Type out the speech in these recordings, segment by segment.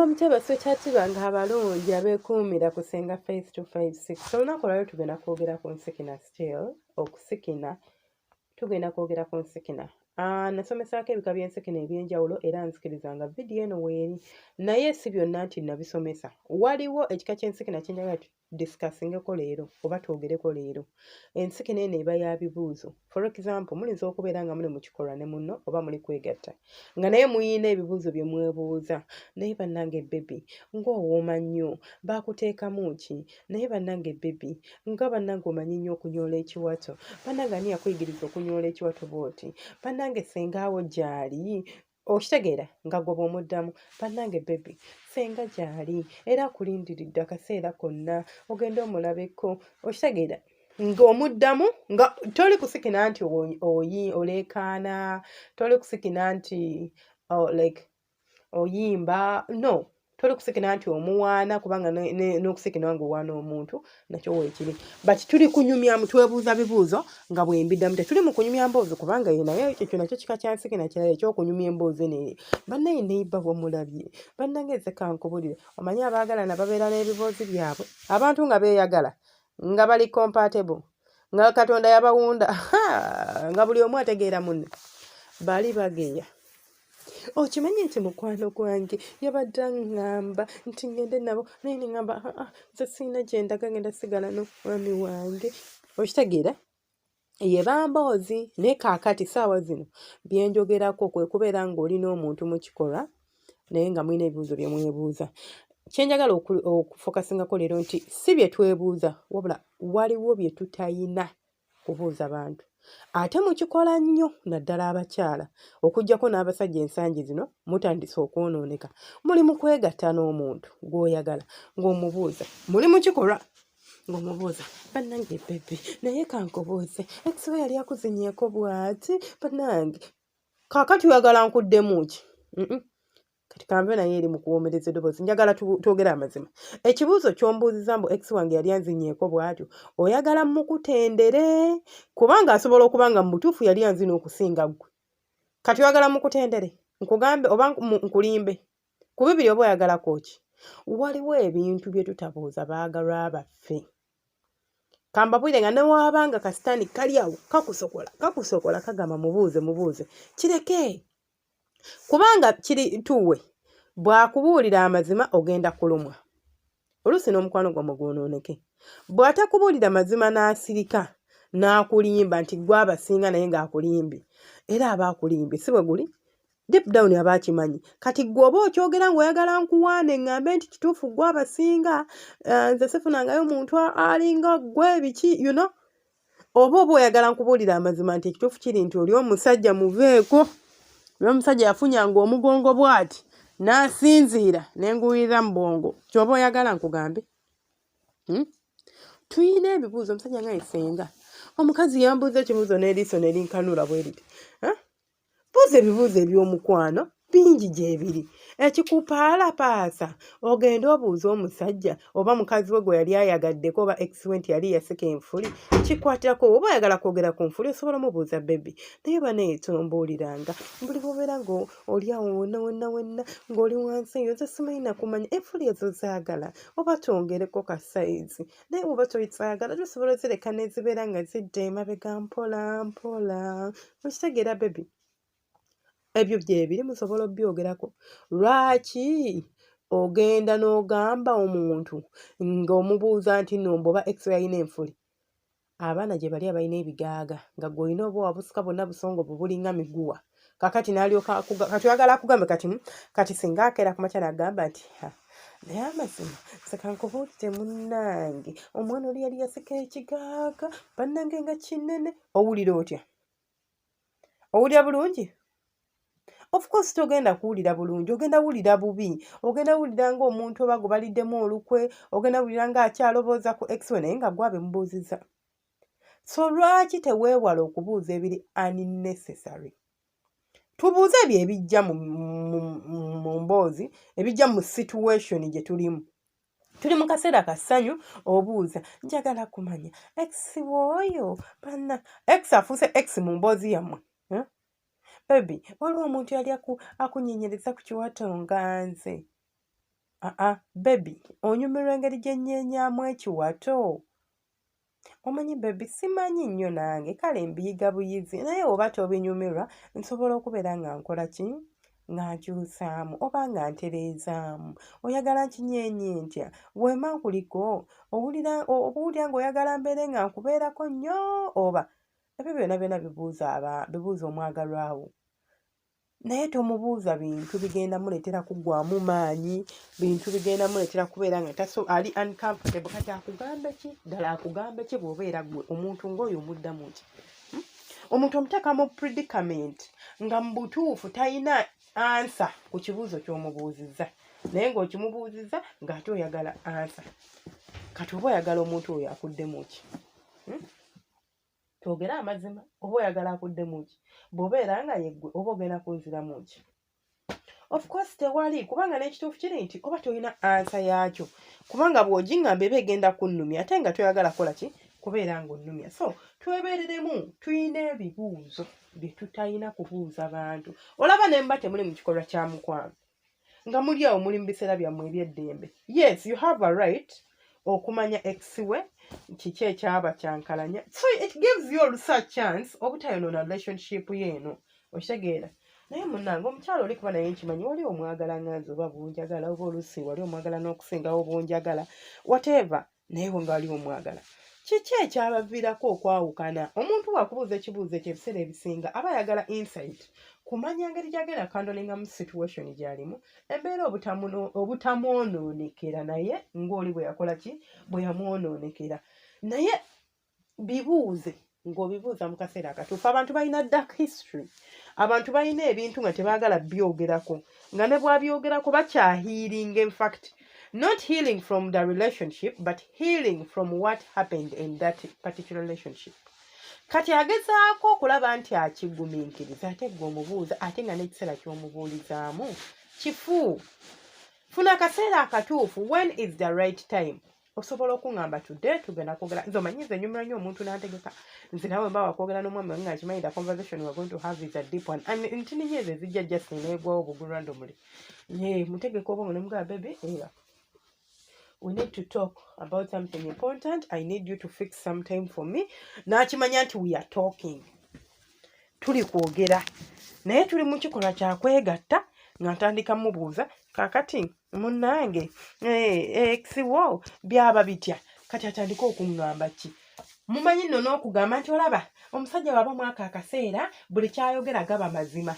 Mugamba muteba sweetheart bange abalungi abeekuumira kusenga face to 56. Olunaku olwaleero tugenda kwogera ku nsikina still okusikina. Tugenda kwogera ku nsikina. Nasomesaako ebika by'ensikina eby'enjawulo era nzikiriza nga vidiyo eno weeri. Naye si byonna nti nabisomesa. Waliwo ekika ky'ensikina kye njagala discussingeko leero oba twogereko leero. Ensikina eno eba ya bibuuzo. For example, muyinza okubeera nga muli mu kikolwa ne munno oba muli kwegatta. Nga naye muyina ebibuuzo bye mwebuuza. Naye bannange baby, ng'owooma nnyo, baakuteekamu ki? Naye bannange baby, nga bannange omanyi nnyo okunyoola ekiwato. Bannange ani yakuyigiriza okunyoola ekiwato bw'oti? Bannange sengaawo gy'ali. Okitegeera nga gwe bw'omuddamu. Bannange baby, senga gy'ali era akulindiridde akaseera konna ogenda omulabeko. Okitegeera ng'omuddamu nga toli kusikina nti oleekaana, toli kusikina nti like oyimba, no, toli kusikina nti omuwaana kubanga n'okusikina nga owaana omuntu nakyo weekiri. But tuli kunyumya twebuuza bibuuzo nga bwembiddamu. Tetuli mu kunyumya mboozi kubanga naye ekyo nakyo kika kya nsikina kirala ekyokunyumya emboozi ne bannaye neiba bw'omulabye. Bannange nze kankubulire, omanyi abaagalana babeera n'ebiboozi byabwe. Abantu nga beeyagala, nga bali compatible, nga Katonda yabawunda, nga buli omu ategeera munne, bali bageya. Okimanyi nti mukwano gwange yabadde aŋŋamba nti ngende nabo naye ne ŋŋamba nze sirina gye ndaga ngenda sigala n'omwami wange. Okitegeera ye bamboozi naye kaakati ssaawa zino bye njogerako kwe kubeera ng'olina omuntu mu kikolwa naye nga mulina ebibuuzo bye mwebuuza. Kye njagala okufokasingako leero nti si bye twebuuza wabula waliwo bye tutayina kubuuza bantu. Ate mukikola nnyo naddala abakyala okuggyako n'abasajja ensangi zino mutandise okwonooneka. Muli mu kwegatta n'omuntu gw'oyagala ng'omubuuza, muli mu kikolwa ng'omubuuza, bannange baby, naye kankubuuze ex we yali akuzinyeeko bw'ati? Bannange kaakati oyagala nkuddemu ki? Kati kanve naye eri mu kuwoomereza eddoboozi, njagala twogere amazima. Ekibuuzo ky'ombuuziza mbu ex wange yali anzinyeeko bw'atyo, oyagala mukutendere kubanga asobola okuba nga mu butuufu yali anzina okusinga ggwe. Kati oyagala mukutendere nkugambe oba nkulimbe ku bibiri oba oyagalako ki? Waliwo ebintu bye tutabuuza baagalwa baffe. Kambabuire nga newaabanga kasitaani kali awo kakusokola kagamba mubuuze kireke. Kubanga kiri tuwe bw'akubuulira amazima ogenda kulumwa. Oluusi n'omukwano gwammwe gwonooneke. Bw'atakubuulira mazima n'asirika n'akulimba nti gwe abasinga naye ng'akulimbye. Era aba akulimbye si bwe guli? Deep down aba akimanyi. Kati gwe oba okyogera ng'oyagala nkuwaane ng'ambe nti kituufu gwe abasinga, nze sifunangayo muntu alinga gwe biki, you know? Oba oyagala nkubuulira amazima nti ekituufu kiri nti oli omusajja muveeko. Omusajja yafunyanga omugongo bw'ati n'asinziira n'enguulira mu bwongo. Ky'oba oyagala nkugambe? Tuyina ebibuuzo. Omusajja nga yesenga, omukazi yambuuza ekibuuzo n'eriiso ne linkanula bwe riti. Buuza ebibuuzo eby'omukwano bingi gyebiri. Ekikupaalapaasa ogenda obuuza omusajja oba mukazi we gwe yali ayagaddeko oba ex we nti yali yaseka enfuli. Kikwatirako oba oyagala kwogera ku nfuli osobola mubuuza baby. Naye banaye tombuuliranga buli bw'obeera ng'oli awo wonna ng'oli wansi eyo nze simanyi nakumanya enfuli ezo zaagala oba twongereko ka sayizi. Naye oba tozaagala tusobola ozireka ne zibeera nga zidda emabega mpola mpola. Okitegeera baby? Ebyo byebiri musobola obyogerako. Lwaki ogenda n'ogamba omuntu ng'omubuuza nti nno oba ex yalina enfuli? Abaana gye bali abalina ebigaaga nga gw'olina oba wabusika bonna busongovu bulinga miguwa. Kakati n'alyoka kati oyagala akugambe kati singa akeera ku makya n'agamba nti naye amazima nze kankubuulire munnange omwana oli yali yaseka ekigaaga bannange nga kinene. Owulira otya? Owulira bulungi? Of course togenda kuwulira bulungi, ogenda wulira bubi. Ogenda wulira ng'omuntu oba gwe baliddemu olukwe, ogenda wulira ng'akyalobooza ku ex we naye nga gwe abimubuuzizza. So lwaki teweewala okubuuza ebiri unnecessary? Tubuuze ebyo ebijja mu mboozi, ebijja mu situation gye tulimu. Tuli mu kaseera ka ssanyu obuuza njagala kumanya ex w'oyo banna ex afuuse ex mu mboozi yammwe. Baby, waliwo omuntu yali akunyenyereza ku kiwato nga nze. Baby, onyumirwa engeri gye nnyenyaamu ekiwato? Omanyi baby, simanyi nnyo nange, kale mbiyiga buyizi, naye oba tobinyumirwa nsobola okubeera nga nkola ki? Nga nkyusaamu oba nga ntereezaamu. Oyagala nkinyeenye ntya? Bw'emba nkuliko owulira ng'oyagala mbeere nga nkubeerako nnyo oba? Ebyo byonna byonna bibuuza omwagalwa wo. Naye tomubuuza bintu bigenda muleetera kuggwaamu maanyi, bintu bigenda muleetera kubeera nga ali uncomfortable. Kati akugambe ki? Ddala akugambe ki bw'obeera ggwe omuntu ng'oyo omuddamu ki? Omuntu omuteeka mu predicament nga mu butuufu talina ansa ku kibuuzo ky'omubuuzizza, naye ng'okimubuuzizza ng'ate oyagala ansa. Kati oba oyagala omuntu oyo akuddemu ki? Twogere amazima, oba oyagala akuddemu ki? Bw'obeera nga yeggwe oba ogenda kunziramu ki? Of course tewali, kubanga n'ekituufu kiri nti oba tolina ansa yaakyo, kubanga bw'ogiŋŋamba eba egenda kunnumya ate nga toyagala kukola ki? Kubeera ng'onnumya. So twebeereremu, tuyina ebibuuzo bye tutalina kubuuza bantu. Olaba ne mba temuli mu kikolwa kya mukwano, nga muli awo muli mu biseera byammwe eby'eddembe. Yes, you have a right okumanya ex we kiki ekyaba kyankalanya. So it gives you also a chance obutayonoona relationship yeeno. Okitegeera? Naye munnange omukyalo oli kuba naye nkimanyi wali omwagala nganzi oba bw'onjagala oba oluusi wali omwagala n'okusingawo bw'onjagala whatever, naye nga wali omwagala. Kiki ekyabaviirako okwawukana? Omuntu bw'akubuuza ekibuuzo ekyo ebiseera ebisinga aba ayagala insight, kumanya ngeri gy'agenda kandolingamu situation gy'alimu, embeera obutamwonoonekera naye ng'oli bwe yakola ki? Bwe yamwonoonekera. Naye bibuuze ng'obibuuza mu kaseera akatuufu. Abantu balina dark history. Abantu balina ebintu nga tebaagala byogerako, nga ne bw'abyogerako bakyahealing. In fact, not healing from the relationship, but healing from what happened in that particular relationship. Kati agezaako okulaba nti akigumiikiriza ate gwe omubuuza ate nga n'ekiseera ky'omubuulizaamu kifu. Funa akaseera akatuufu. When is the right time? Osobola okuŋŋamba today tugenda kwogera. Nze omanyi nze nnyumira nnyo omuntu n'antegeka. Nze nawe mba wakwogera n'omwami wange nga kimanyi the conversation we are going to have is a deep one. And ntini ezo ezijja just neegwawo bugu randomly. Mutegeka oba nga ne mugamba baby, we need to talk about something important. I need you to fix some time for me. N'akimanya nti we are talking. Tuli kwogera. Naye tuli mu kikolwa kya kwegatta nga ntandika mubuuza kaakati munnange ex-wo byaba bitya, kati atandika okuŋŋamba ki? Mumanyi nno n'okugamba nti olaba omusajja waba mwaka akaseera buli kyayogera gaba mazima.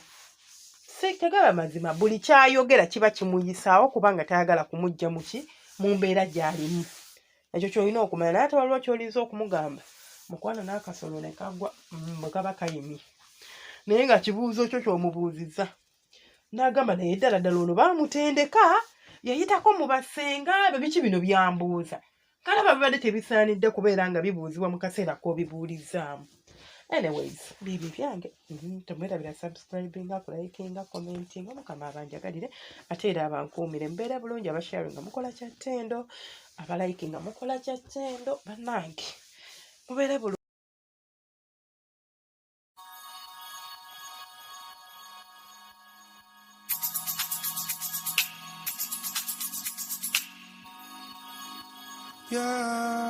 Si tegaba mazima, buli kyayogera kiba kimuyisaawo kubanga tayagala kumujja mu ki? Mu mbeera gy'alimu. Ekyo ky'olina okumanya. Naye ate waliwo ky'olinza okumugamba mukwano n'akasolo ne kagwa bwe kaba kayimye, naye nga kibuuzo kyo ky'omubuuzizza n'agamba naye ddala ddala ono baamutendeka yayitako mu basenga be, biki bino byambuuza. Kalaba bibadde tebisaanidde kubeera nga bibuuzibwa mu kaseera k'obibuulizaamu. Anyways, bibi byange, temwerabira subscribinga, kulayikinga, commentinga. Mukama abanjagalire ate era abankuumire mbeera bulungi. Abasharinga mukola kya ttendo, abalayikinga mukola kya ttendo. Bannange mubeere bulungi. Yeah.